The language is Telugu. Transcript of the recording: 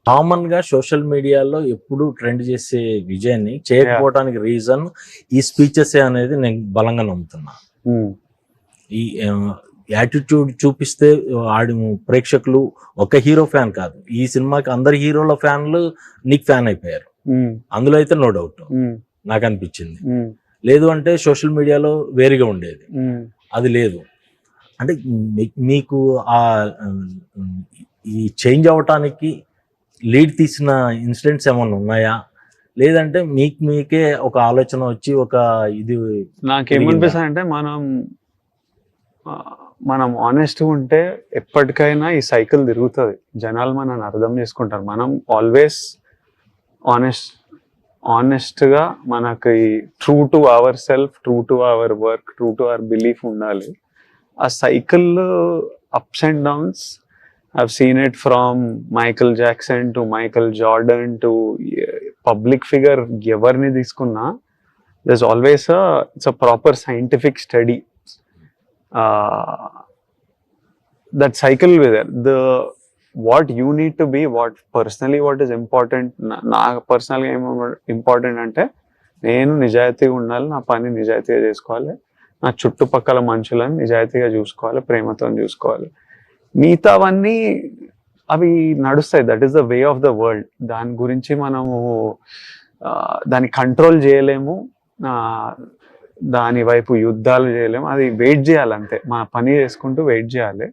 కామన్ గా సోషల్ మీడియాలో ఎప్పుడు ట్రెండ్ చేసే విజయాన్ని చేయకపోవడానికి రీజన్ ఈ స్పీచెస్ అనేది నేను బలంగా నమ్ముతున్నా. ఈ యాటిట్యూడ్ చూపిస్తే ఆడి ప్రేక్షకులు ఒక హీరో ఫ్యాన్ కాదు, ఈ సినిమాకి అందరు హీరోల ఫ్యాన్లు నీకు ఫ్యాన్ అయిపోయారు. అందులో అయితే నో డౌట్ నాకు అనిపించింది. లేదు అంటే సోషల్ మీడియాలో వేరుగా ఉండేది, అది లేదు. అంటే మీకు ఆ ఈ చేంజ్ అవటానికి లీడ్ తీసిన ఇన్సిడెంట్స్ ఏమైనా ఉన్నాయా, లేదంటే మీకే ఒక ఆలోచన వచ్చి ఒక ఇది? నాకేమనిపిస్తుంది అంటే మనం ఆనెస్ట్గా ఉంటే ఎప్పటికైనా ఈ సైకిల్ తిరుగుతుంది. జనాలు మనల్ని అర్థం చేసుకుంటారు. మనం ఆల్వేస్ ఆనెస్ట్గా మనకి true to our self, true to our work, true to our belief ఉండాలి. ఆ cycle ups and downs, I've seen it from Michael Jackson to Michael Jordan to public figure evarni తీసుకున్నా, there's always it's a proper scientific study. That cycle with it, what you need to be, what is important, నా పర్సనల్గా ఏమో ఇంపార్టెంట్ అంటే నేను నిజాయితీగా ఉండాలి, నా పని నిజాయితీగా చేసుకోవాలి, నా చుట్టుపక్కల మనుషులను నిజాయితీగా చూసుకోవాలి, ప్రేమతో చూసుకోవాలి. మిగతావన్నీ అవి నడుస్తాయి. That is the way of the world. దాని గురించి మనము దాన్ని కంట్రోల్ చేయలేము, దాని వైపు యుద్ధాలు చేయలేము. అది వెయిట్ చేయాలి అంతే, మన పని చేసుకుంటూ వెయిట్ చేయాలి.